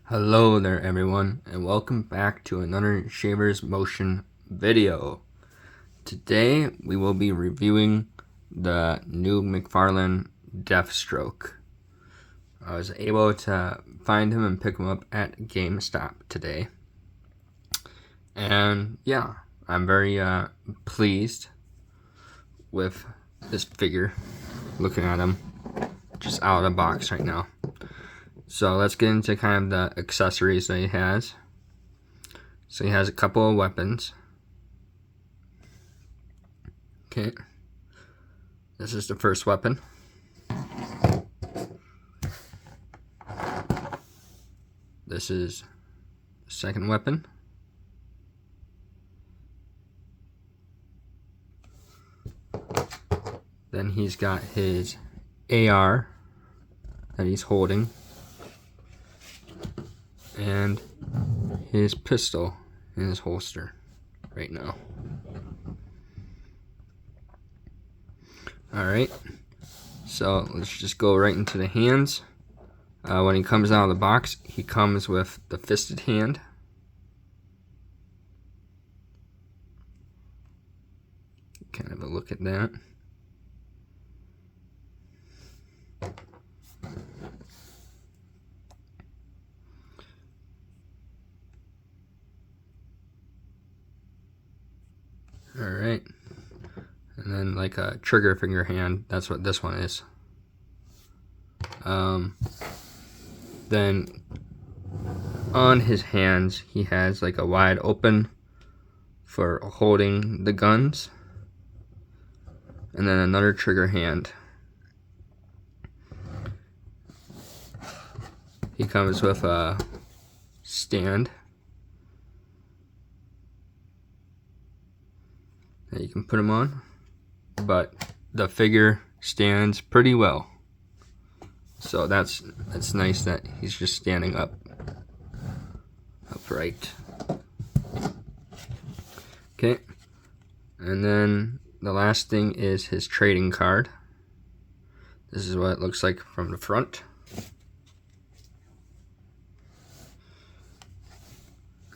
Hello there everyone, and welcome back to another Shaver's Motion video. Today we will be reviewing the new McFarlane Deathstroke. I was able to find him and pick him up at GameStop today. And yeah, I'm very pleased with this figure. Looking at him just out of the box right now. So let's get into kind of the accessories that he has. So he has a couple of weapons. Okay. This is the first weapon. This is the second weapon. Then he's got his AR that he's holding. And his pistol in his holster right now. Alright, so let's just go right into the hands. When he comes out of the box, he comes with the fisted hand. Kind of a look at that. Alright, and then like a trigger finger hand, that's what this one is. Then on his hands he has like a wide open for holding the guns, and then another trigger hand. He comes with a stand that you can put him on, but the figure stands pretty well, so that's nice that he's just standing upright. Okay, and then the last thing is his trading card. This is what it looks like from the front.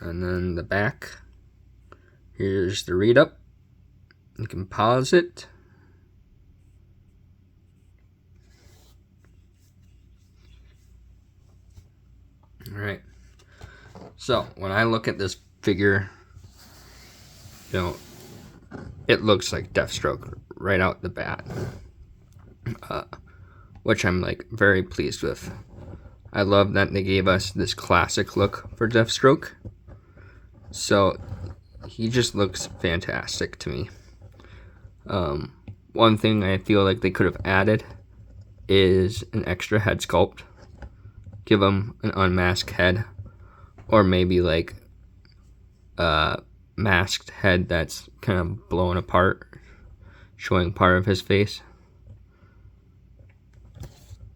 And then the back, here's the read up. You can pause it. Alright, so when I look at this figure, you know, it looks like Deathstroke right out the bat, which I'm like very pleased with. I love that they gave us this classic look for Deathstroke, so he just looks fantastic to me. One thing I feel like they could have added is an extra head sculpt. Give him an unmasked head, or maybe like a masked head that's kind of blown apart, showing part of his face.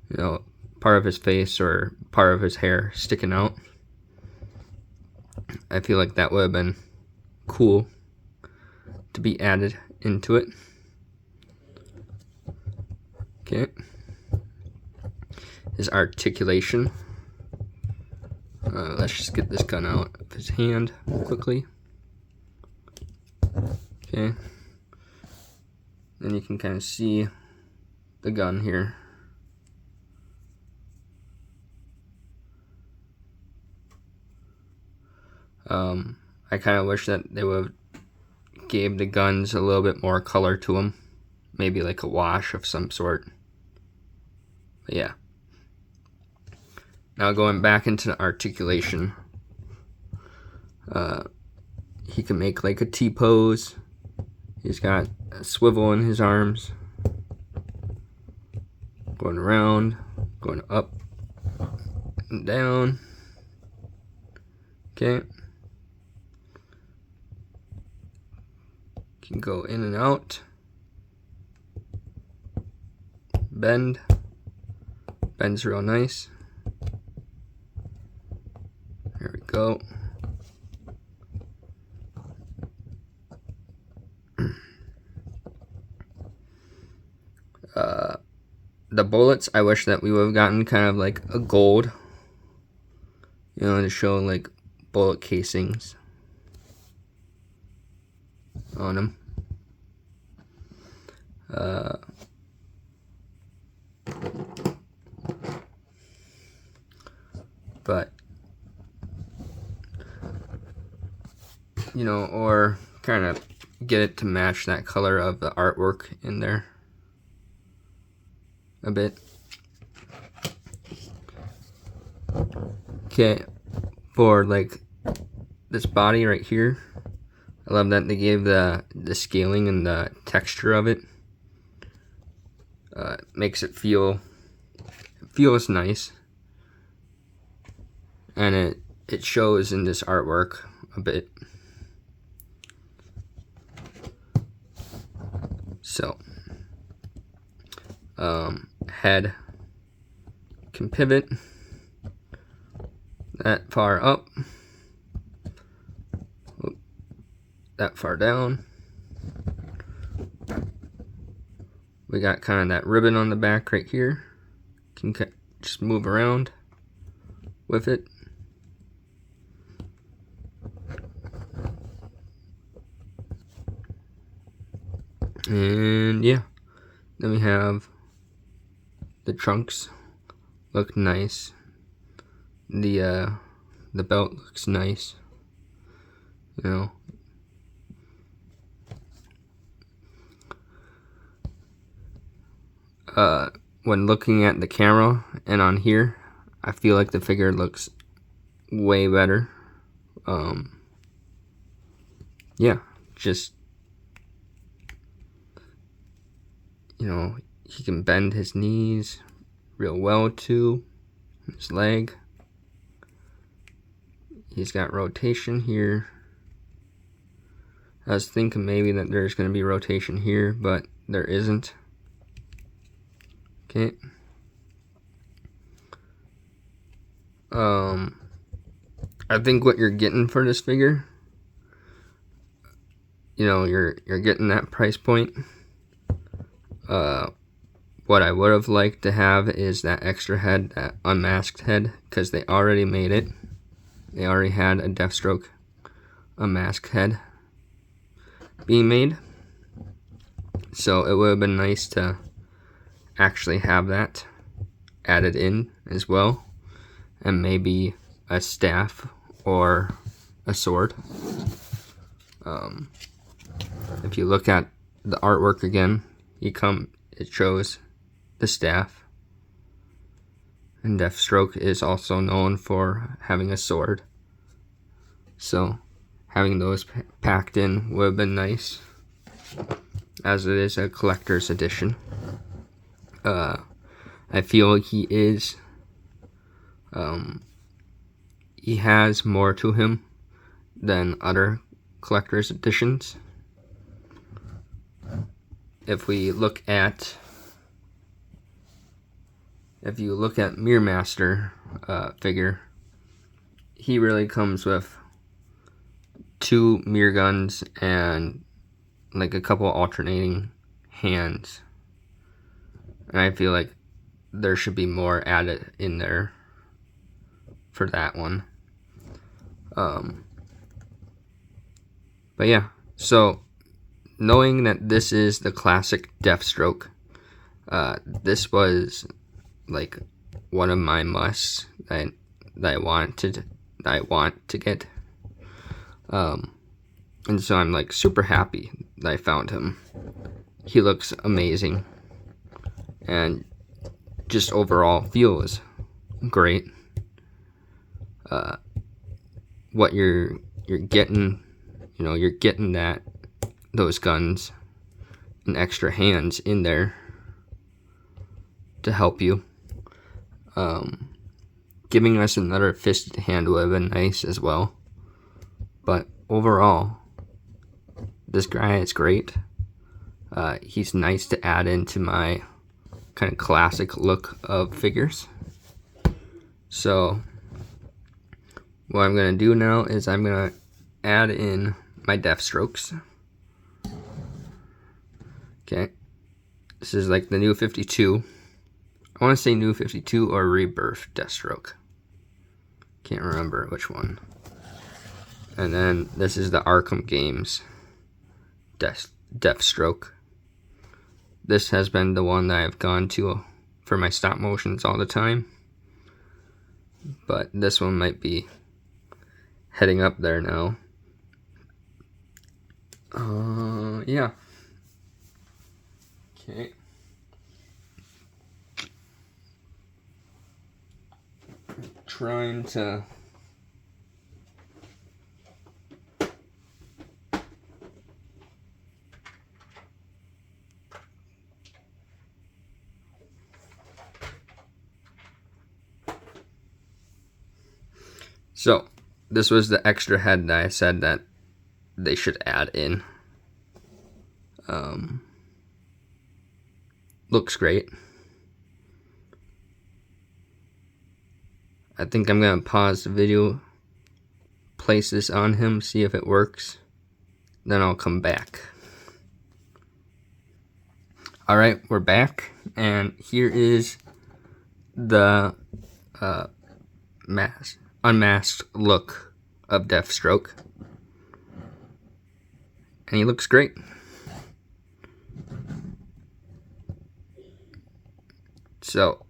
You know, part of his face or part of his hair sticking out. I feel like that would have been cool to be added into it. Okay. His articulation. Let's just get this gun out of his hand quickly. Okay. Then you can kind of see the gun here. I kind of wish that they would have gave the guns a little bit more color to them. Maybe like a wash of some sort. But yeah. Now going back into the articulation. He can make like a T-pose. He's got a swivel in his arms. Going around, going up and down. Okay. Can go in and out. Bend. Bends real nice. There we go. The bullets, I wish that we would have gotten kind of like a gold you know, to show like bullet casings on them. But you know, or kind of get it to match that color of the artwork in there a bit. Okay, for like this body right here, I love that they gave the scaling and the texture of it. Makes it feels nice, and it shows in this artwork a bit. So head can pivot that far up, that far down. We got kind of that ribbon on the back right here. Can just move around with it. And yeah, then we have the trunks. Look nice. The belt looks nice. You know. When looking at the camera and on here, I feel like the figure looks way better. Yeah, just, you know, he can bend his knees real well too. His leg. He's got rotation here. I was thinking maybe that there's going to be rotation here, but there isn't. Okay. I think what you're getting for this figure, you know, you're getting that price point. What I would have liked to have is that extra head, that unmasked head, because they already made it. They already had a Deathstroke unmasked head being made. So it would have been nice to actually have that added in as well, and maybe a staff or a sword. If you look at the artwork again, it shows the staff, and Deathstroke is also known for having a sword, so having those packed in would have been nice, as it is a collector's edition. I feel he has more to him than other collector's editions. If you look at Mirror Master figure, he really comes with 2 mirror guns and like a couple alternating hands. And I feel like there should be more added in there for that one. But yeah, so knowing that this is the Classic Deathstroke, this was like one of my musts that I want to get. And so I'm like super happy that I found him. He looks amazing, and just overall feels great. What you're getting, you know, you're getting those guns and extra hands in there to help you. Giving us another fisted hand would have been nice as well, but overall, this guy is great. He's nice to add into my kind of classic look of figures. So what I'm going to do now is I'm going to add in my Deathstrokes. Okay, this is like the new 52. I want to say new 52 or rebirth Deathstroke. Can't remember which one. And then this is the Arkham games Deathstroke. This has been the one that I've gone to for my stop motions all the time. But this one might be heading up there now. Yeah. Okay. Trying to So, this was the extra head that I said that they should add in. Looks great. I think I'm going to pause the video, place this on him, see if it works. Then I'll come back. Alright, we're back. And here is the unmasked look of Deathstroke. And he looks great. So,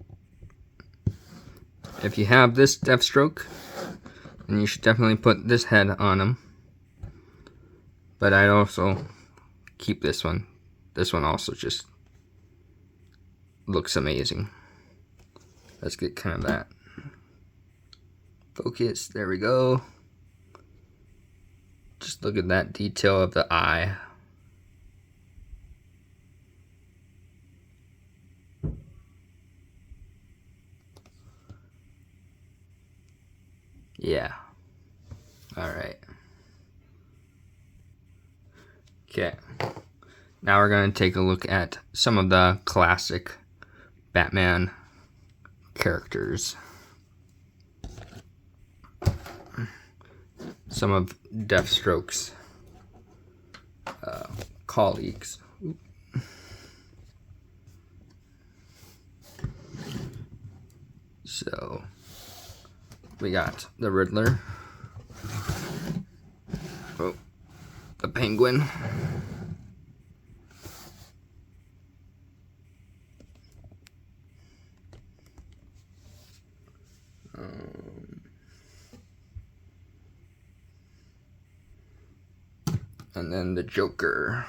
if you have this Deathstroke, then you should definitely put this head on him. But I'd also keep this one. This one also just looks amazing. Let's get kind of that. Focus, there we go. Just look at that detail of the eye. Yeah. Alright. Okay. Now we're going to take a look at some of the classic Batman characters. Some of Deathstroke's colleagues. So, we got the Riddler. Oh, the Penguin. And then the Joker.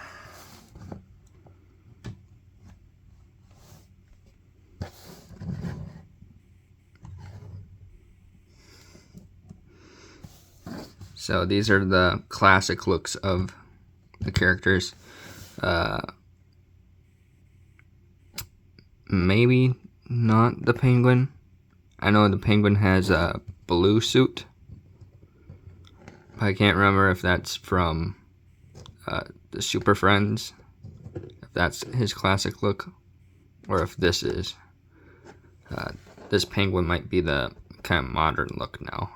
So these are the classic looks of the characters. Maybe not the Penguin. I know the Penguin has a blue suit. I can't remember if that's from the Super Friends, if that's his classic look, or if this is. This Penguin might be the kind of modern look now.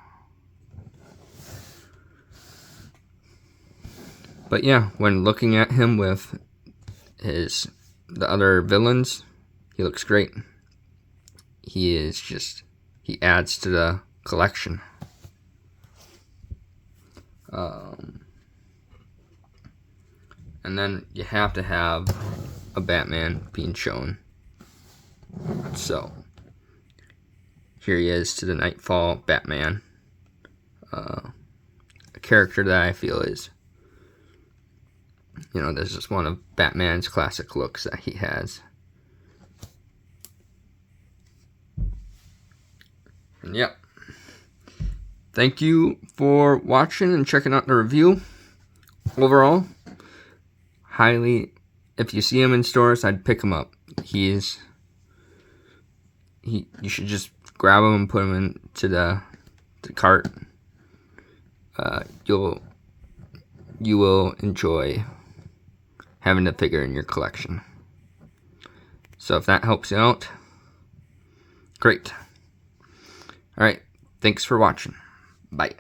But yeah, when looking at him with the other villains, he looks great. He adds to the collection. And then you have to have a Batman being shown. So, here he is to the Nightfall Batman. A character that I feel is, this is one of Batman's classic looks that he has. And yeah. Thank you for watching and checking out the review. Overall, if you see him in stores, I'd pick him up. You should just grab him and put him into the cart. You will enjoy having the figure in your collection. So if that helps you out, great. Alright, thanks for watching. Bye.